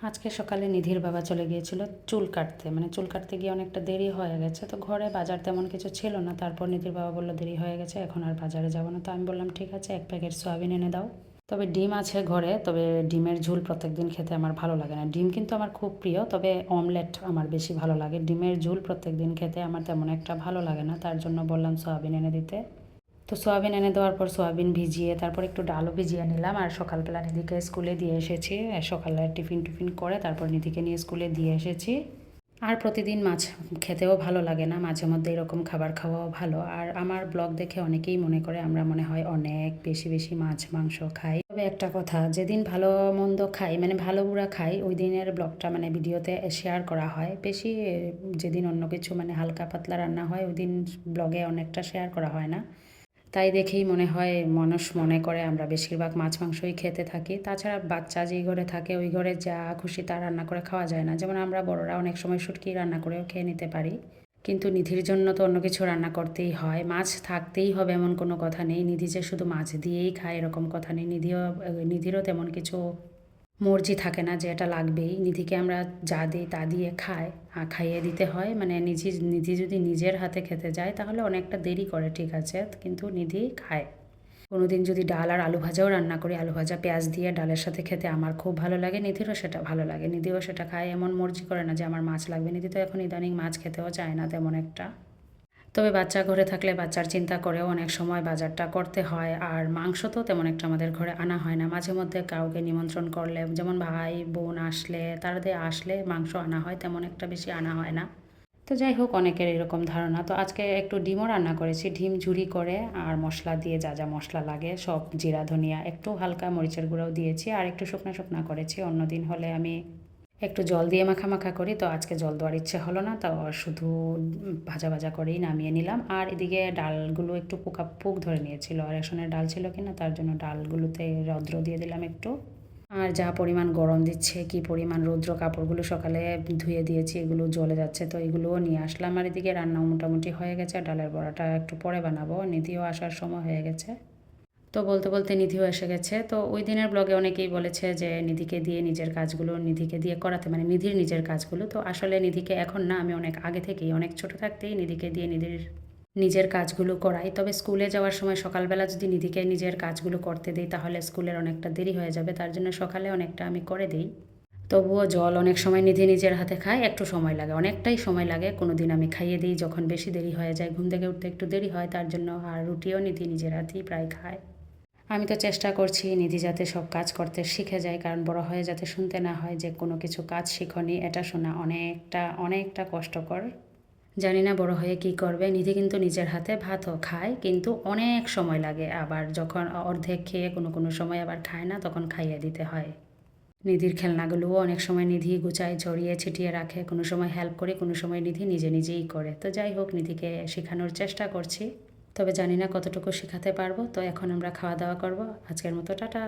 আজকে সকালে নিধির বাবা চলে গিয়েছিল চুল কাটতে, মানে চুল কাটতে গিয়ে অনেকটা দেরি হয়ে গেছে। তো ঘরে বাজার তেমন কিছু ছিল না। তারপর নিধির বাবা বললো দেরি হয়ে গেছে, এখন আর বাজারে যাবো না। তো আমি বললাম ঠিক আছে, 1 প্যাকেট সয়াবিন এনে দাও। তবে ডিম আছে ঘরে, তবে ডিমের ঝোল প্রত্যেকদিন খেতে আমার ভালো লাগে না। ডিম কিন্তু আমার খুব প্রিয়, তবে অমলেট আমার বেশি ভালো লাগে। ডিমের ঝোল প্রত্যেকদিন খেতে আমার তেমন একটা ভালো লাগে না, তার জন্য বললাম সয়াবিন এনে দিতে। তো সয়াবিন এনে দেওয়ার পর সয়াবিন ভিজিয়ে তারপর একটু ডালও ভিজিয়ে নিলাম। আর সকালবেলা নিধিকে স্কুলে দিয়ে এসেছি, সকালে টিফিন করে তারপর নিধিকে নিয়ে স্কুলে দিয়ে এসেছি। আর প্রতিদিন মাছ খেতেও ভালো লাগে না, মাঝে মধ্যে এরকম খাবার খাওয়াও ভালো। আর আমার ব্লগ দেখে অনেকেই মনে করে আমরা মনে হয় অনেক বেশি বেশি মাছ মাংস খাই। তবে একটা কথা, যেদিন ভালো মন্দ খাই, মানে ভালো বুড়া খাই, ওই দিনের ব্লগটা মানে ভিডিওতে শেয়ার করা হয় বেশি। যেদিন অন্য কিছু মানে হালকা পাতলা রান্না হয় ওই দিন ব্লগে অনেকটা শেয়ার করা হয় না। তাই দেখেই মনে হয় মানুষ মনে করে আমরা বেশিরভাগ মাছ মাংসই খেতে থাকি। তাছাড়া বাচ্চা যেই ঘরে থাকে ওই ঘরে যা খুশি তা রান্না করে খাওয়া যায় না। যেমন আমরা বড়রা অনেক সময় শুটকি রান্না করেও খেয়ে নিতে পারি, কিন্তু নিধির জন্য তো অন্য কিছু রান্না করতেই হয়। মাছ থাকতেই হবে এমন কোনো কথা নেই। নিধি যে শুধু মাছ দিয়েই খায় এরকম কথা নেই। নিধিরও তেমন কিছু মর্জি থাকে না যে এটা লাগবেই। নিধিকে আমরা যা দিই তা দিয়ে খাইয়ে দিতে হয়। মানে নিধি যদি নিজের হাতে খেতে যায় তাহলে অনেকটা দেরি করে, ঠিক আছে, কিন্তু নিধি খায়। কোনোদিন যদি ডাল আর আলু ভাজাও রান্না করি, আলু ভাজা পেঁয়াজ দিয়ে ডালের সাথে খেতে আমার খুব ভালো লাগে, নিধিরও সেটা ভালো লাগে। নিধিও সেটা খায়, এমন মর্জি করে না যে আমার মাছ লাগবে। নিধি তো এখন ইদানিং মাছ খেতেও চায় না তেমন একটা। তবে বাচ্চা ঘরে থাকলে বাচ্চার চিন্তা করেও অনেক সময় বাজারটা করতে হয়। আর মাংস তো তেমন একটা আমাদের ঘরে আনা হয় না। মাঝে মধ্যে কাউকে নিমন্ত্রণ করলে, যেমন ভাই বোন আসলে, তাদের আসলে মাংস আনা হয়, তেমন একটা বেশি আনা হয় না। তো যাই হোক, অনেকের এরকম ধারণা। তো আজকে একটু ডিমও রান্না করেছি, ডিম ঝুরি করে আর মশলা দিয়ে যা যা মশলা লাগে সব, জিরা ধনিয়া একটু হালকা মরিচের গুঁড়োও দিয়েছি, আর একটু শুকনা শুকনা করেছি। অন্যদিন হলে আমি একটু জল দিয়ে মাখা মাখা করি, তো আজকে জল দেওয়ার ইচ্ছে হলো না, তো শুধু ভাজা ভাজা করেই নামিয়ে নিলাম। আর এদিকে ডালগুলো একটু পুক ধরে নিয়েছিল, আর রেশনের ডাল ছিল কিনা তার জন্য ডালগুলোতে রৌদ্র দিয়ে দিলাম একটু। আর যা পরিমাণ গরম দিচ্ছে, কি পরিমাণ রৌদ্র, কাপড়গুলো সকালে ধুয়ে দিয়েছি, এগুলো জ্বলে যাচ্ছে, তো এগুলোও নিয়ে আসলাম। আর এদিকে রান্নাও মোটামুটি হয়ে গেছে, ডালের বড়াটা একটু পরে বানাবো, নিধিও আসার সময় হয়ে গেছে। তো বলতে বলতে নিধিও এসে গেছে। তো ওই দিনের ব্লগে অনেকেই বলেছে যে নিধিকে দিয়ে নিজের কাজগুলো নিধিকে দিয়ে করাতে, মানে নিধির নিজের কাজগুলো। তো আসলে নিধিকে এখন না, আমি অনেক আগে থেকেই, অনেক ছোট থাকতেই নিধিকে দিয়ে নিজের কাজগুলো করাই। তবে স্কুলে যাওয়ার সময় সকালবেলা যদি নিধিকে নিজের কাজগুলো করতে দিই তাহলে স্কুলের অনেকটা দেরি হয়ে যাবে, তার জন্য সকালে অনেকটা আমি করে দিই। তবুও জল অনেক সময় নিধি নিজের হাতে খায়, একটু সময় লাগে, অনেকটাই সময় লাগে। কোনো দিন আমি খাইয়ে দিই যখন বেশি দেরি হয়ে যায়, ঘুম থেকে উঠতে একটু দেরি হয় তার জন্য। আর রুটিও নিধি নিজের হাতেই প্রায় খায়। আমি তো চেষ্টা করছি নিধি যাতে সব কাজ করতে শিখে যায়, কারণ বড় হয়ে যাতে শুনতে না হয় যে কোনো কিছু কাজ শিখনি। এটা শোনা অনেকটা অনেকটা কষ্টকর। জানি না বড় হয়ে কি করবে। নিধি কিন্তু নিজের হাতে ভাতও খায়, কিন্তু অনেক সময় লাগে। আবার যখন অর্ধেক খেয়ে কোনো কোনো সময় আবার খায় না, তখন খাইয়ে দিতে হয়। নিধির খেলনাগুলোও অনেক সময় নিধি গুছায়, ছড়িয়ে ছিটিয়ে রাখে, কোনো সময় হেল্প করি, কোনো সময় নিধি নিজে নিজেই করে। তো যাই হোক, নিধিকে শেখানোর চেষ্টা করছি, তবে জানি না কতটুকু শেখাতে পারবো। তো এখন আমরা খাওয়া দাওয়া করব। আজকের মতো টাটা।